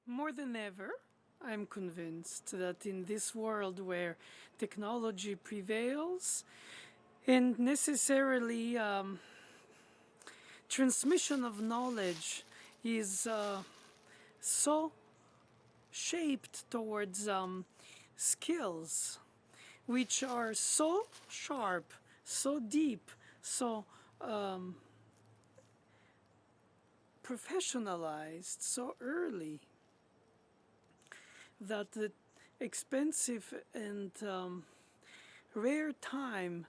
More than ever, I'm convinced that in this world where technology prevails and necessarily transmission of knowledge is so shaped towards skills which are so sharp, so deep, so professionalized so early that the expensive and rare time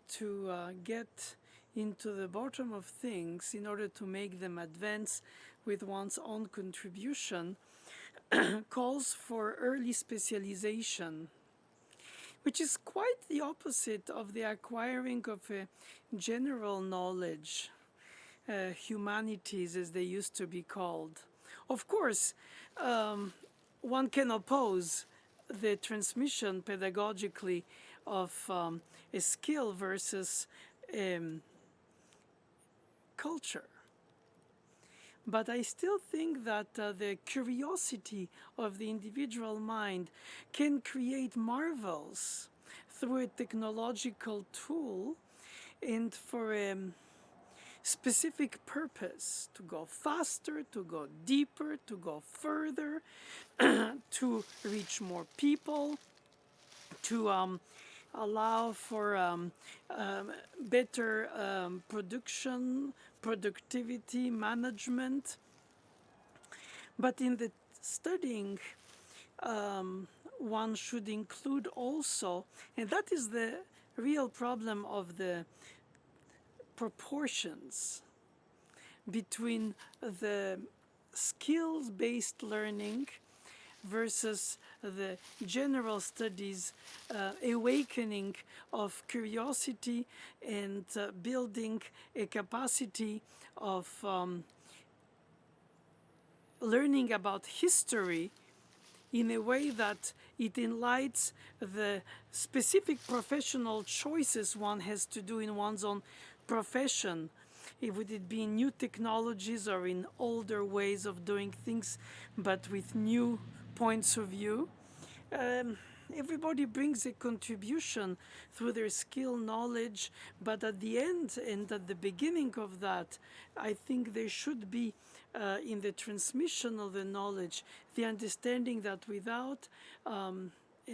to get into the bottom of things in order to make them advance with one's own contribution calls for early specialization, which is quite the opposite of the acquiring of a general knowledge, humanities as they used to be called. Of course, one can oppose the transmission pedagogically of a skill versus culture. But I still think that the curiosity of the individual mind can create marvels through a technological tool and for a specific purpose, to go faster, to go deeper, to go further, to reach more people, to allow for better production, productivity, management. But in the studying, one should include also, and that is the real problem of the proportions between the skills-based learning versus the general studies awakening of curiosity and building a capacity of learning about history in a way that it enlightens the specific professional choices one has to do in one's own profession. Would it be in new technologies or in older ways of doing things, but with new points of view? Everybody brings a contribution through their skill, knowledge, but at the end and at the beginning of that, I think there should be, in the transmission of the knowledge, the understanding that without a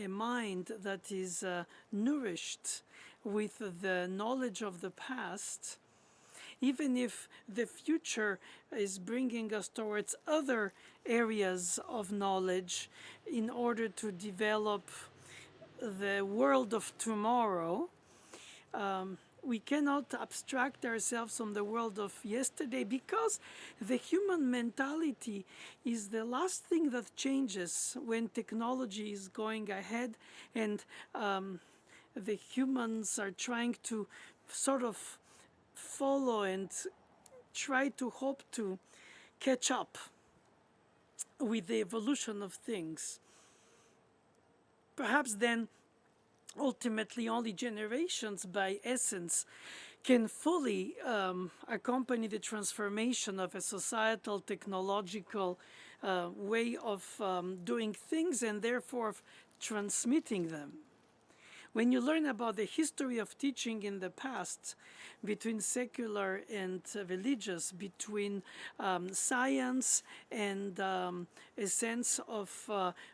mind that is nourished with the knowledge of the past, even if the future is bringing us towards other areas of knowledge in order to develop the world of tomorrow, we cannot abstract ourselves from the world of yesterday, because the human mentality is the last thing that changes when technology is going ahead and the humans are trying to sort of follow and try to hope to catch up with the evolution of things. Perhaps then ultimately only generations by essence can fully accompany the transformation of a societal technological way of doing things and therefore of transmitting them. When you learn about the history of teaching in the past, between secular and religious, between science and a sense of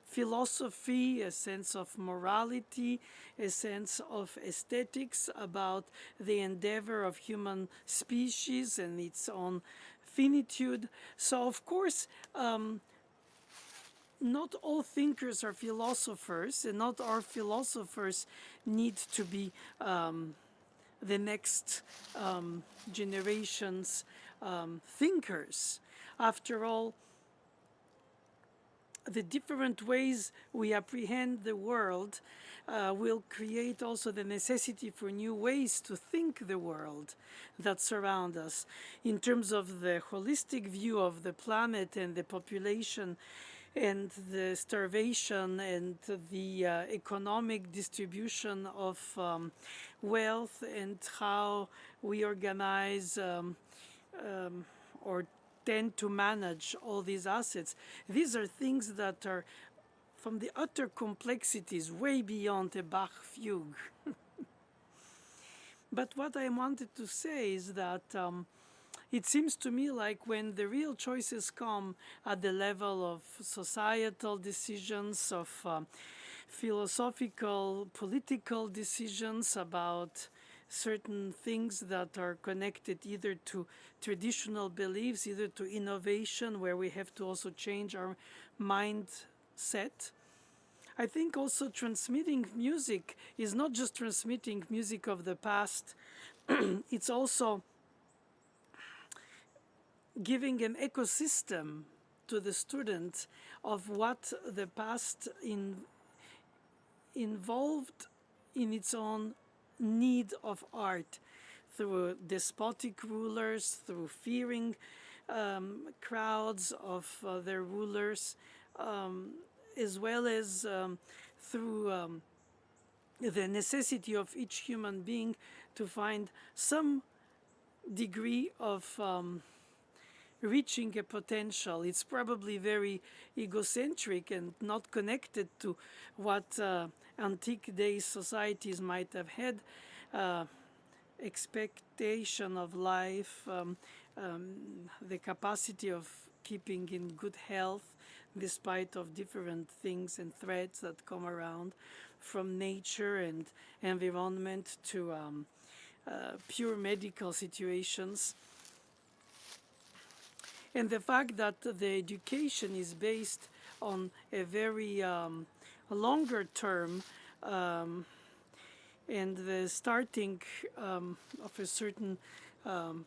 philosophy, a sense of morality, a sense of aesthetics about the endeavor of human species and its own finitude. So, of course, not all thinkers are philosophers, and not all philosophers need to be the next generation's thinkers. After all, the different ways we apprehend the world will create also the necessity for new ways to think the world that surround us in terms of the holistic view of the planet and the population and the starvation and the economic distribution of wealth and how we organize or extent to manage all these assets. These are things that are from the utter complexities way beyond a Bach fugue. But what I wanted to say is that it seems to me like when the real choices come at the level of societal decisions, of philosophical, political decisions about certain things that are connected either to traditional beliefs, either to innovation, where we have to also change our mindset. I think also transmitting music is not just transmitting music of the past, it's also giving an ecosystem to the student of what the past involved in its own need of art, through despotic rulers, through fearing crowds of their rulers, as well as through the necessity of each human being to find some degree of reaching a potential. It's probably very egocentric and not connected to what antique days societies might have had, expectation of life, the capacity of keeping in good health despite of different things and threats that come around, from nature and environment to pure medical situations. And the fact that the education is based on a very longer term and the starting of a certain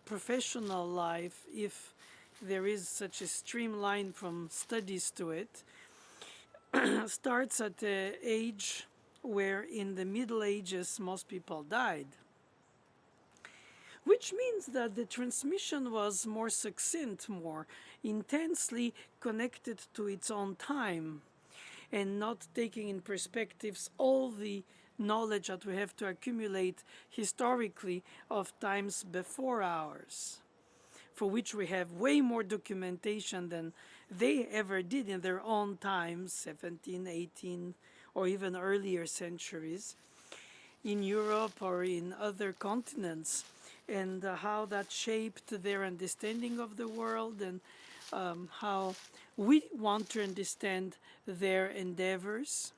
professional life, if there is such a streamline from studies to it, starts at the age where in the Middle Ages most people died. Which means that the transmission was more succinct, more intensely connected to its own time, and not taking in perspectives all the knowledge that we have to accumulate historically of times before ours, for which we have way more documentation than they ever did in their own times, 17, 18, or even earlier centuries, in Europe or in other continents, and how that shaped their understanding of the world, and how we want to understand their endeavors.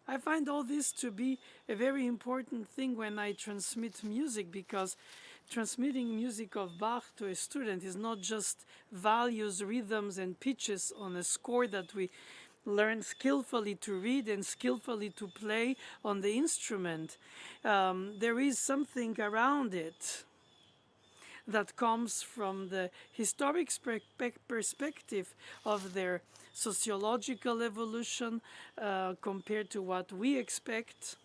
I find all this to be a very important thing when I transmit music, because transmitting music of Bach to a student is not just values, rhythms, and pitches on a score that we learn skillfully to read and skillfully to play on the instrument. There is something around it that comes from the historic perspective of their sociological evolution compared to what we expect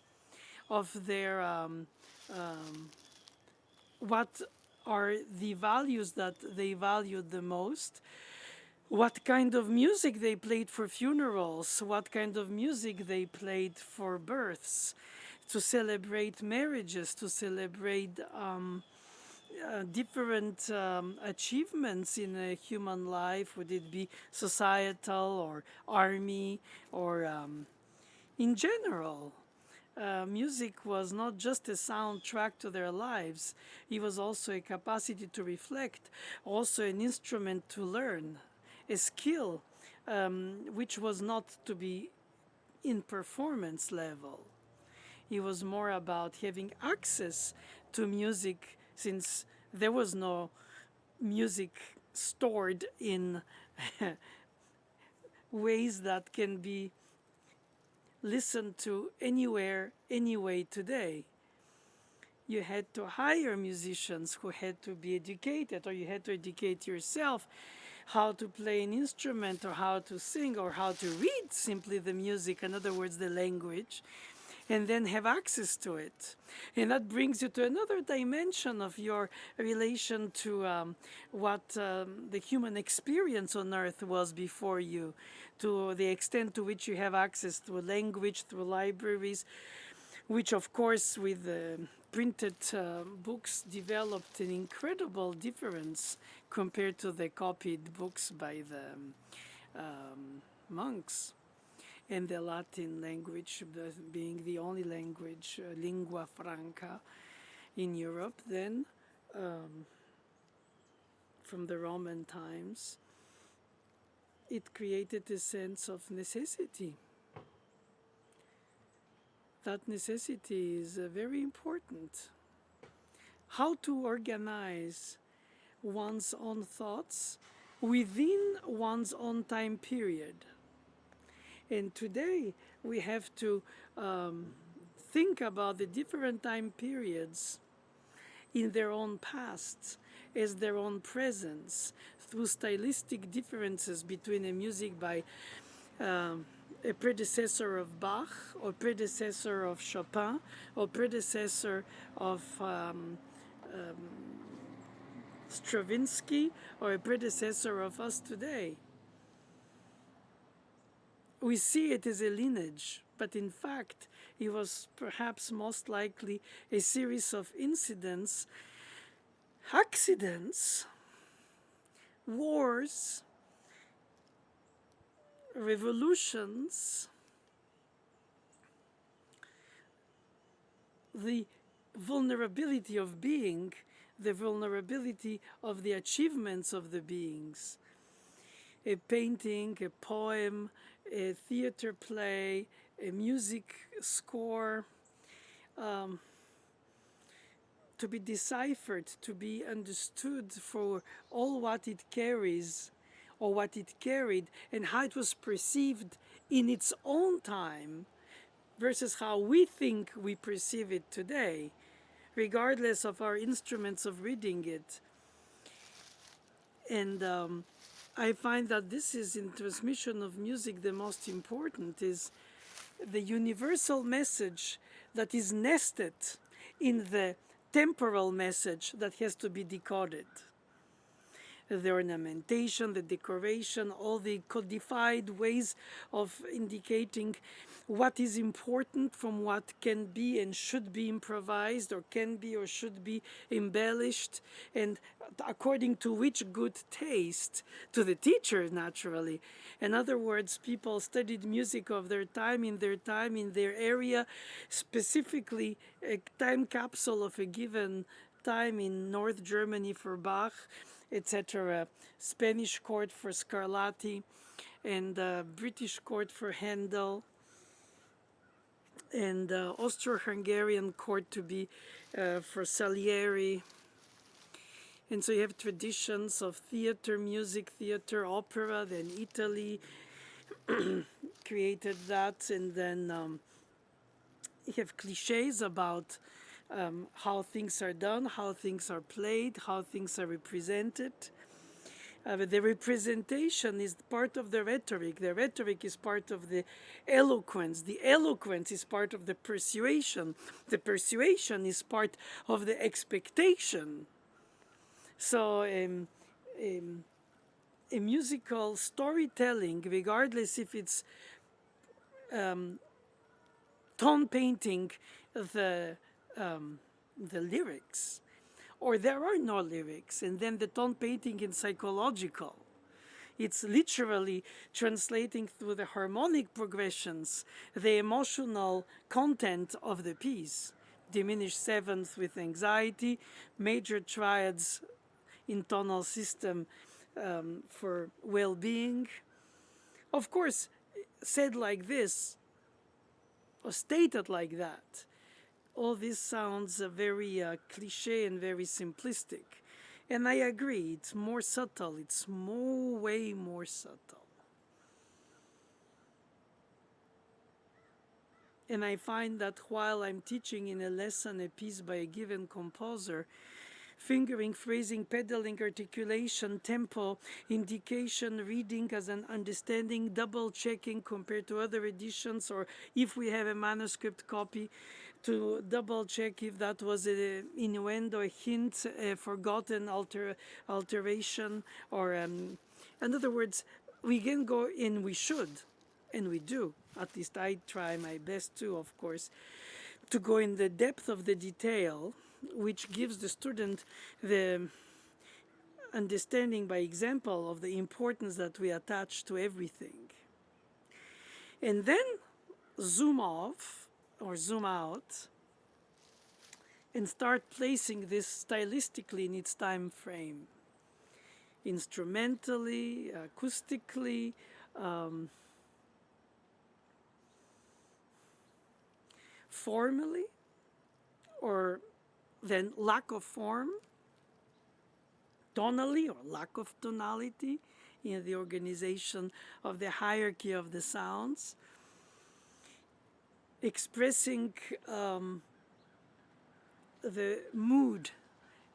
of their what are the values that they valued the most, what kind of music they played for funerals, what kind of music they played for births, to celebrate marriages, to celebrate different achievements in a human life, would it be societal or army or in general. Music was not just a soundtrack to their lives, it was also a capacity to reflect, also an instrument to learn, a skill which was not to be in performance level. It was more about having access to music, since there was no music stored in ways that can be listened to anywhere, anyway today. You had to hire musicians who had to be educated, or you had to educate yourself how to play an instrument, or how to sing, or how to read simply the music, in other words, the language, and then have access to it. And that brings you to another dimension of your relation to what the human experience on earth was before you, to the extent to which you have access to language, through libraries, which of course with the printed books developed an incredible difference compared to the copied books by the monks. And the Latin language being the only language, lingua franca, in Europe then, from the Roman times, it created a sense of necessity. That necessity is very important. How to organize one's own thoughts within one's own time period. And today we have to think about the different time periods in their own past as their own presence through stylistic differences between a music by a predecessor of Bach or predecessor of Chopin or predecessor of Stravinsky or a predecessor of us today. We see it as a lineage, but in fact it was perhaps most likely a series of incidents, accidents, wars, revolutions, the vulnerability of being, the vulnerability of the achievements of the beings. A painting, a poem, a theater play, a music score, to be deciphered, to be understood for all what it carries or what it carried and how it was perceived in its own time versus how we think we perceive it today, regardless of our instruments of reading it. And I find that this is in transmission of music the most important, is the universal message that is nested in the temporal message that has to be decoded. The ornamentation, the decoration, all the codified ways of indicating what is important from what can be and should be improvised or can be or should be embellished, and according to which good taste to the teacher, naturally. In other words, people studied music of their time, in their area, specifically a time capsule of a given time in North Germany for Bach, etc., Spanish court for Scarlatti, and British court for Handel, and Austro-Hungarian court to be for Salieri. And so you have traditions of theater, music, theater, opera, then Italy created that, and then you have cliches about how things are done, how things are played, how things are represented. But the representation is part of the rhetoric. The rhetoric is part of the eloquence. The eloquence is part of the persuasion. The persuasion is part of the expectation. So a musical storytelling, regardless if it's tone painting the lyrics, or there are no lyrics, and then the tone painting in psychological. It's literally translating through the harmonic progressions the emotional content of the piece. Diminished seventh with anxiety, major triads in tonal system for well-being. Of course, said like this, or stated like that, all this sounds very cliche and very simplistic. And I agree, it's more subtle, it's way more subtle. And I find that while I'm teaching in a lesson a piece by a given composer, fingering, phrasing, pedaling, articulation, tempo, indication, reading as an understanding, double checking compared to other editions, or if we have a manuscript copy, to double check if that was an innuendo, a hint, a forgotten alteration, or in other words, we can go in, we should, and we do. At least I try my best to, of course, to go in the depth of the detail, which gives the student the understanding by example of the importance that we attach to everything. And then zoom off or zoom out and start placing this stylistically in its time frame, instrumentally, acoustically, formally, or then lack of form, tonally or lack of tonality in the organization of the hierarchy of the sounds, expressing the mood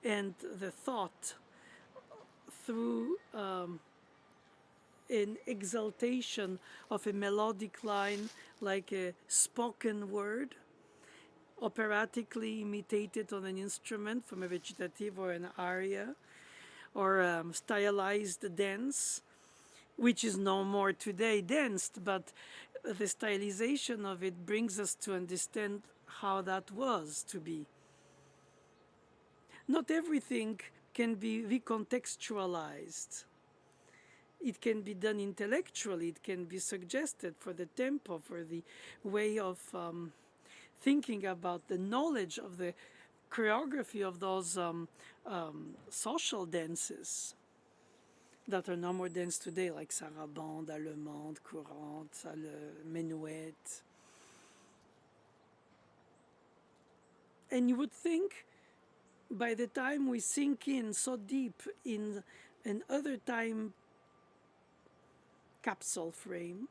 and the thought through an exaltation of a melodic line like a spoken word, operatically imitated on an instrument from a recitative or an aria, or stylized dance, which is no more today danced, but the stylization of it brings us to understand how that was to be. Not everything can be recontextualized. It can be done intellectually, it can be suggested for the tempo, for the way of thinking about the knowledge of the choreography of those social dances that are no more danced today, like sarabande, allemande, courante, menuet. And you would think by the time we sink in so deep in another time capsule frame,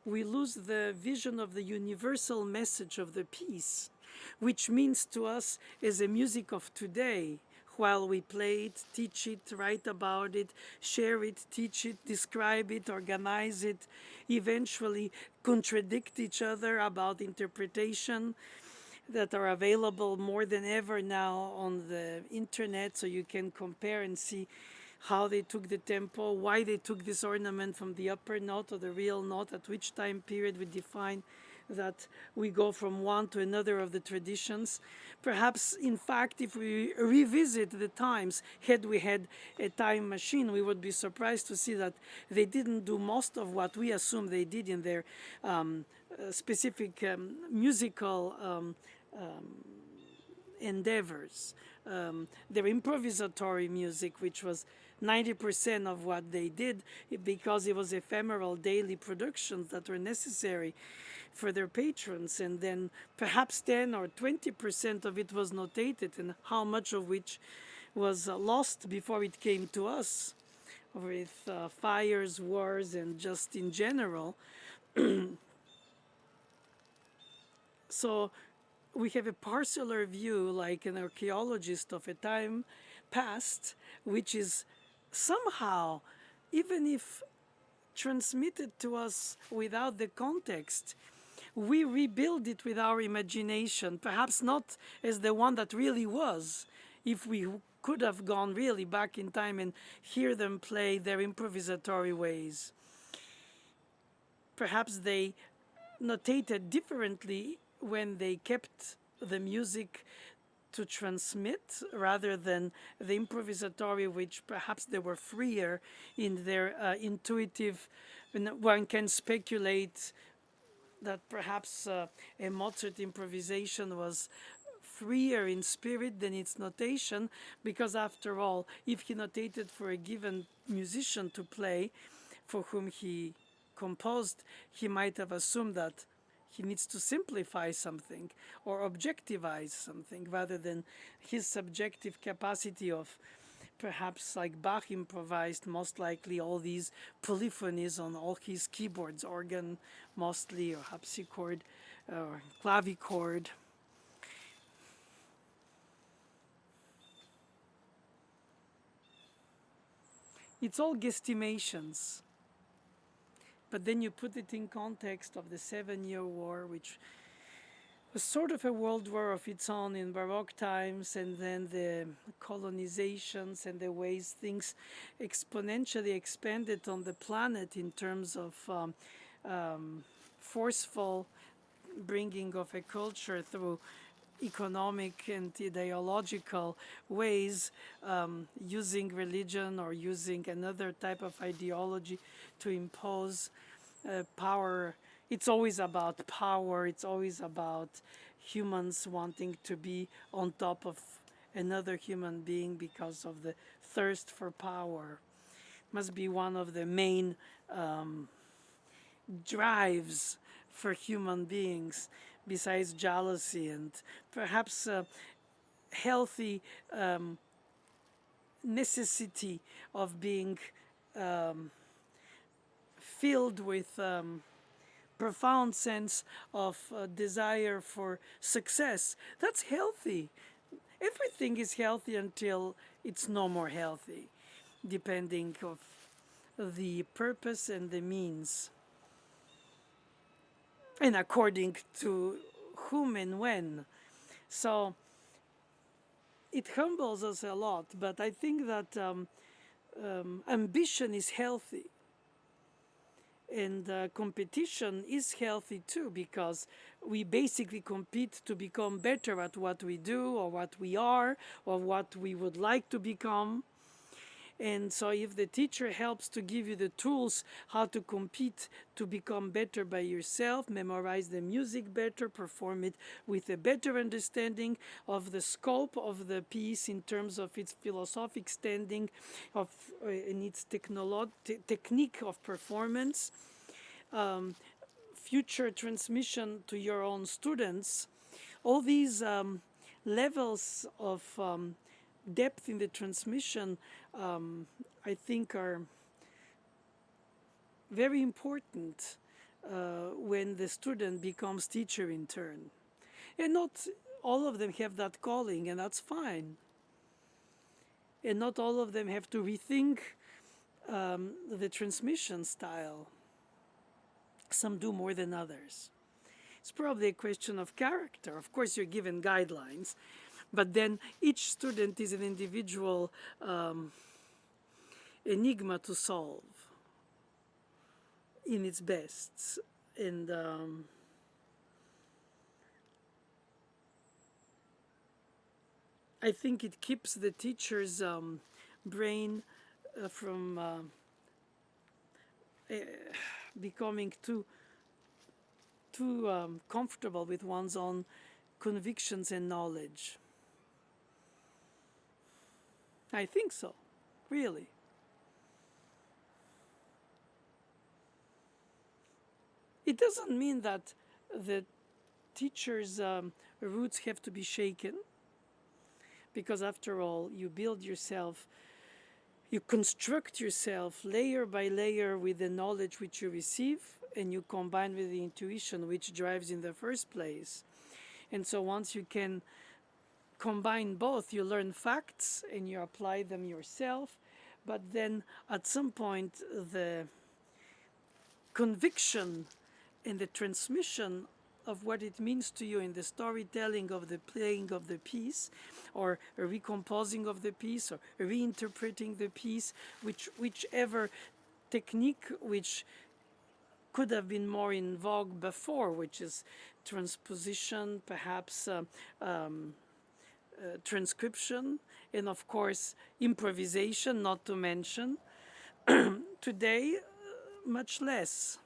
we lose the vision of the universal message of the piece, which means to us is the music of today, while we play it, teach it, write about it, share it, teach it, describe it, organize it, eventually contradict each other about interpretation that are available more than ever now on the internet, so you can compare and see how they took the tempo, why they took this ornament from the upper note or the real note, at which time period we define that we go from one to another of the traditions. Perhaps, in fact, if we revisit the times, had we had a time machine, we would be surprised to see that they didn't do most of what we assume they did in their specific musical endeavors. Their improvisatory music, which was 90% of what they did, because it was ephemeral daily productions that were necessary for their patrons, and then perhaps 10 or 20% of it was notated, and how much of which was lost before it came to us with fires, wars, and just in general. So we have a parceller view, like an archaeologist of a time past, which is somehow, even if transmitted to us without the context, we rebuild it with our imagination, perhaps not as the one that really was. If we could have gone really back in time and hear them play their improvisatory ways, perhaps they notated differently when they kept the music to transmit rather than the improvisatory, which perhaps they were freer in their intuitive. One can speculate that perhaps a Mozart improvisation was freer in spirit than its notation, because after all, if he notated for a given musician to play for whom he composed, he might have assumed that he needs to simplify something or objectivize something rather than his subjective capacity of, perhaps like Bach improvised most likely all these polyphonies on all his keyboards, organ mostly, or harpsichord, or clavichord. It's all guesstimations. But then you put it in context of the 7-Year War, which was sort of a world war of its own in Baroque times, and then the colonizations and the ways things exponentially expanded on the planet in terms of forceful bringing of a culture through economic and ideological ways, using religion or using another type of ideology to impose power. It's always about power. It's always about humans wanting to be on top of another human being because of the thirst for power. Must be one of the main drives for human beings, besides jealousy and perhaps healthy necessity of being filled with profound sense of desire for success. That's healthy. Everything is healthy until it's no more healthy, depending of the purpose and the means, and according to whom and when. So it humbles us a lot, but I think that ambition is healthy. And competition is healthy too, because we basically compete to become better at what we do or what we are or what we would like to become. And so if the teacher helps to give you the tools how to compete to become better by yourself, memorize the music better, perform it with a better understanding of the scope of the piece in terms of its philosophic standing, of in its technique of performance, future transmission to your own students, all these levels of depth in the transmission, I think, are very important when the student becomes teacher in turn. And not all of them have that calling, and that's fine. And not all of them have to rethink the transmission style. Some do more than others. It's probably a question of character. Of course, you're given guidelines, but then each student is an individual enigma to solve in its best. And I think it keeps the teacher's brain from becoming too comfortable with one's own convictions and knowledge. I think so, really. It doesn't mean that the teacher's roots have to be shaken, because after all, you build yourself, you construct yourself layer by layer with the knowledge which you receive, and you combine with the intuition which drives in the first place. And so once you can combine both, you learn facts and you apply them yourself, but then at some point the conviction and the transmission of what it means to you in the storytelling of the playing of the piece, or a recomposing of the piece, or reinterpreting the piece, whichever technique which could have been more in vogue before, which is transposition, perhaps transcription, and of course improvisation, not to mention. Today, much less.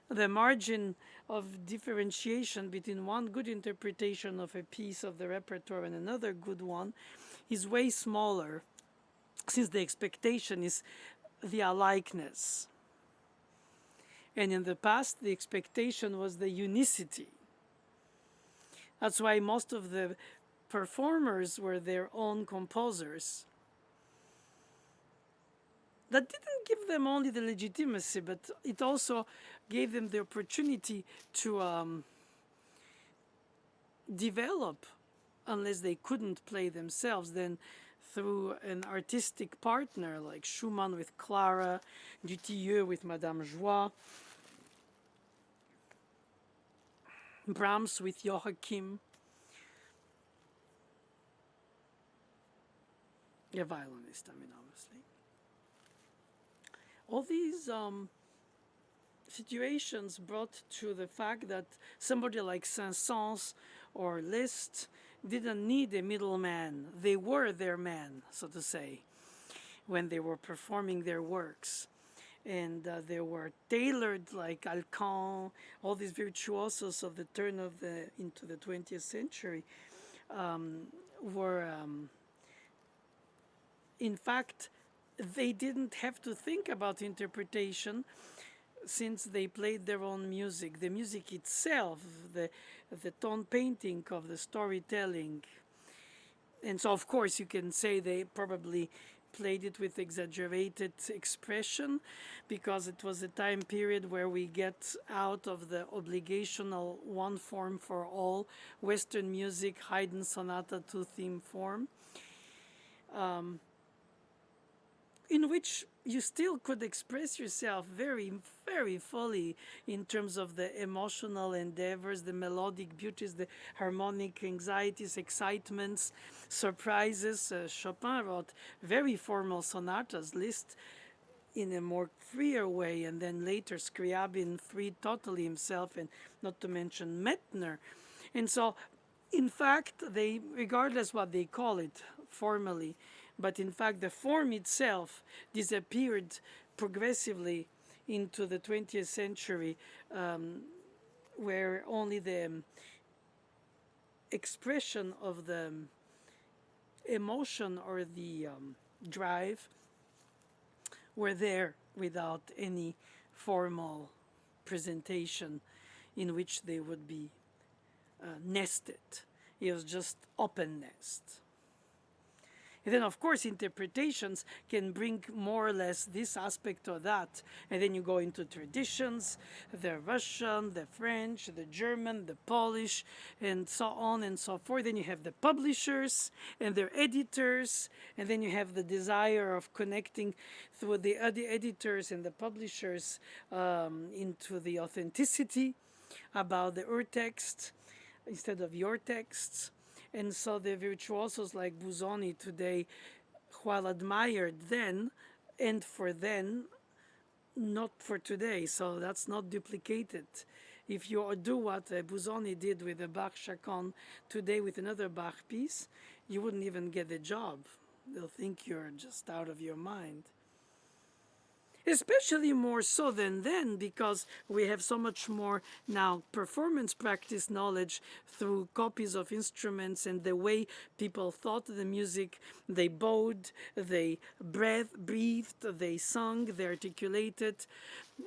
The margin of differentiation between one good interpretation of a piece of the repertoire and another good one is way smaller, since the expectation is the alikeness. And in the past, the expectation was the unicity. That's why most of the performers were their own composers. That didn't give them only the legitimacy, but it also gave them the opportunity to develop, unless they couldn't play themselves, then through an artistic partner like Schumann with Clara, Dutilleux with Madame Joie, Brahms with Joachim, a violinist, I mean, obviously. All these situations brought to the fact that somebody like Saint-Saëns or Liszt didn't need a middleman. They were their man, so to say, when they were performing their works. And they were tailored like Alcan, all these virtuosos of the turn of the into the 20th century were, in fact, they didn't have to think about interpretation since they played their own music. The music itself, the tone painting of the storytelling. And so, of course, you can say they probably played it with exaggerated expression because it was a time period where we get out of the obligational one form for all Western music, Haydn sonata two-theme form, in which you still could express yourself very, very fully in terms of the emotional endeavors, the melodic beauties, the harmonic anxieties, excitements, surprises. Chopin wrote very formal sonatas, Liszt in a more freer way, and then later Scriabin freed totally himself, and not to mention Mettner. And so, in fact, they, regardless what they call it formally, but in fact the form itself disappeared progressively into the 20th century, where only the expression of the emotion or the drive were there without any formal presentation in which they would be nested. It was just open nest. And then, of course, interpretations can bring more or less this aspect or that. And then you go into traditions, the Russian, the French, the German, the Polish, and so on and so forth. Then you have the publishers and their editors. And then you have the desire of connecting through the editors and the publishers into the authenticity about the text instead of your texts. And so the virtuosos like Busoni today, while admired then, and for then, not for today. So that's not duplicated. If you do what Busoni did with the Bach Chaconne today with another Bach piece, you wouldn't even get the job. They'll think you're just out of your mind. Especially more so than then, because we have so much more now performance practice knowledge through copies of instruments and the way people thought the music. They bowed, they breathed, they sung, they articulated.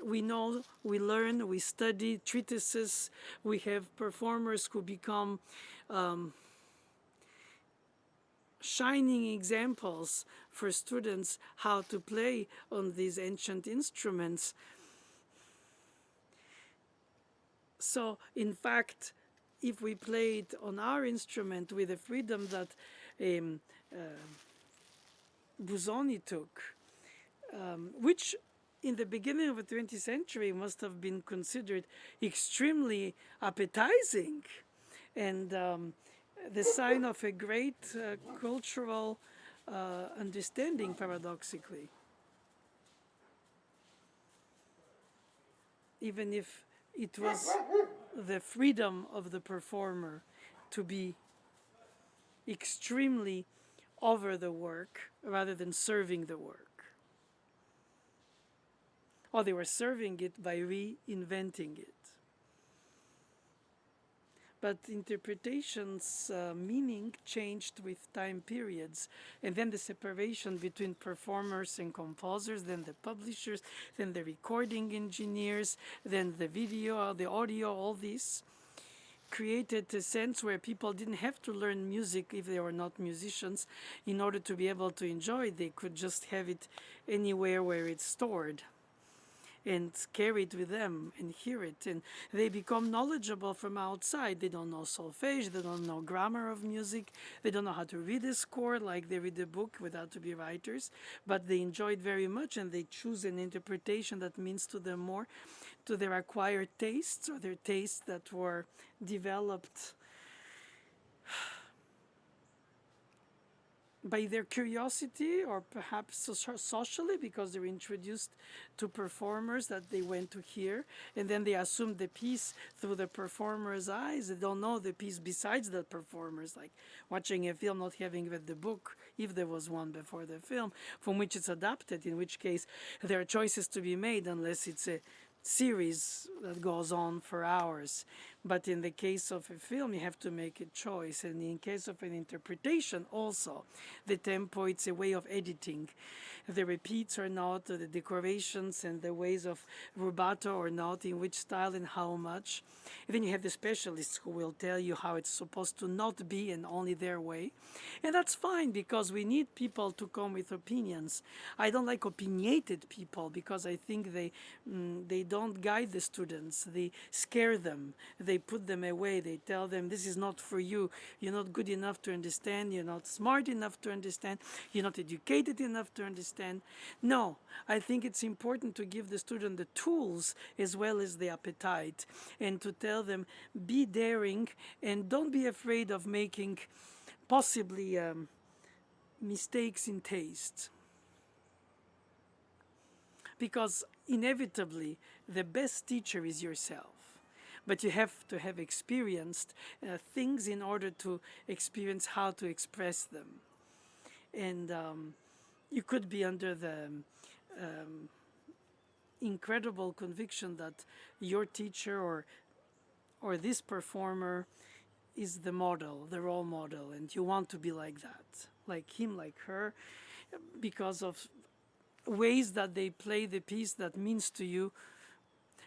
We know, we learn, we study treatises. We have performers who become shining examples for students how to play on these ancient instruments. So, in fact, if we played on our instrument with the freedom that Busoni took, which in the beginning of the 20th century must have been considered extremely appetizing and the sign of a great cultural understanding, paradoxically. Even if it was the freedom of the performer to be extremely over the work rather than serving the work. Or they were serving it by reinventing it. But interpretation's meaning changed with time periods, and then the separation between performers and composers, then the publishers, then the recording engineers, then the video, the audio, all this created a sense where people didn't have to learn music if they were not musicians in order to be able to enjoy it. They could just have it anywhere where it's stored and carry it with them and hear it, and they become knowledgeable from outside. They don't know solfege, they don't know grammar of music, they don't know how to read a score like they read a book without to be writers, but they enjoy it very much, and they choose an interpretation that means to them more, to their acquired tastes or their tastes that were developed by their curiosity, or perhaps socially, because they're introduced to performers that they went to hear, and then they assume the piece through the performer's eyes. They don't know the piece besides the performers, like watching a film, not having read the book, if there was one before the film, from which it's adapted, in which case there are choices to be made, unless it's a series that goes on for hours. But in the case of a film, you have to make a choice. And in case of an interpretation also, the tempo, it's a way of editing. The repeats or not, the decorations and the ways of rubato or not, in which style and how much. And then you have the specialists who will tell you how it's supposed to not be and only their way. And that's fine, because we need people to come with opinions. I don't like opinionated people, because I think they don't guide the students. They scare them. They put them away. They tell them, this is not for you. You're not good enough to understand. You're not smart enough to understand. You're not educated enough to understand. No, I think it's important to give the student the tools as well as the appetite, and to tell them, be daring and don't be afraid of making possibly mistakes in taste. Because inevitably, the best teacher is yourself. But you have to have experienced things in order to experience how to express them. And you could be under the incredible conviction that your teacher or this performer is the model, the role model, and you want to be like that, like him, like her, because of ways that they play the piece that means to you.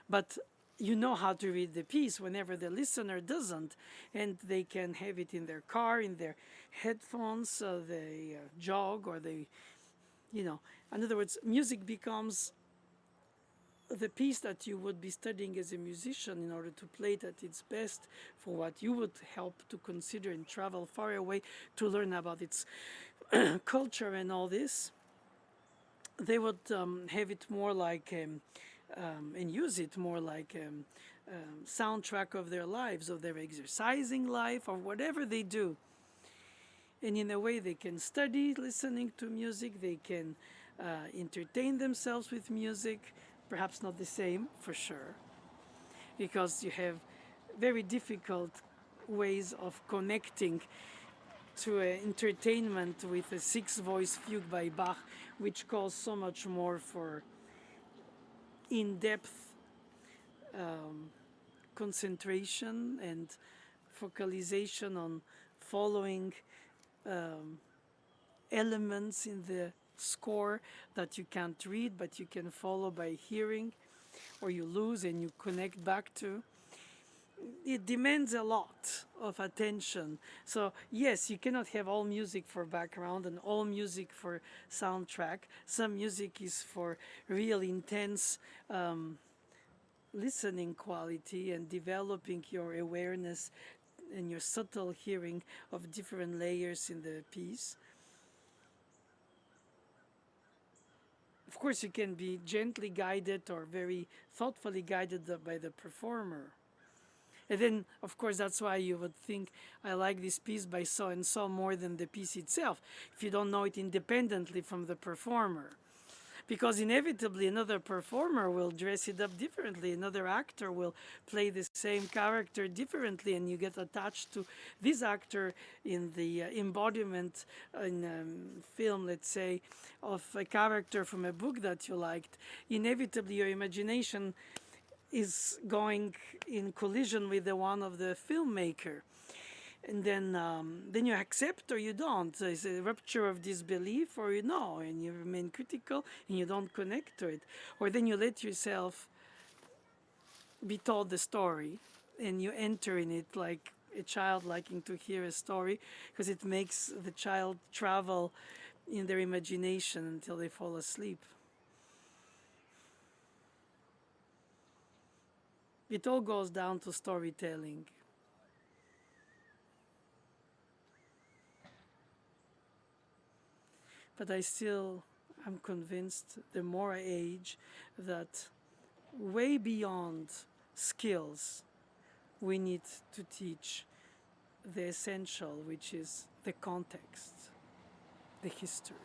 But you know how to read the piece whenever the listener doesn't, and they can have it in their car, in their headphones, they jog, or they, in other words, music becomes the piece that you would be studying as a musician in order to play it at its best, for what you would help to consider and travel far away to learn about its culture and all this. They would have it more like and use it more like soundtrack of their lives, of their exercising life, or whatever they do. And in a way, they can study listening to music, they can entertain themselves with music, perhaps not the same, for sure, because you have very difficult ways of connecting to entertainment with a six-voice fugue by Bach, which calls so much more for in-depth concentration and focalization on following elements in the score that you can't read, but you can follow by hearing, or you lose and you connect back to. It demands a lot of attention. So yes, you cannot have all music for background and all music for soundtrack. Some music is for real intense listening quality and developing your awareness and your subtle hearing of different layers in the piece. Of course, you can be gently guided or very thoughtfully guided by the performer. And then, of course, that's why you would think, I like this piece by so and so more than the piece itself, if you don't know it independently from the performer. Because inevitably another performer will dress it up differently, another actor will play the same character differently, and you get attached to this actor in the embodiment in film, let's say, of a character from a book that you liked. Inevitably your imagination is going in collision with the one of the filmmaker. And then you accept or you don't. So it's a rupture of disbelief, or you know, and you remain critical and you don't connect to it. Or then you let yourself be told the story and you enter in it like a child liking to hear a story, because it makes the child travel in their imagination until they fall asleep. It all goes down to storytelling. But I still am convinced, the more I age, that way beyond skills, we need to teach the essential, which is the context. the history.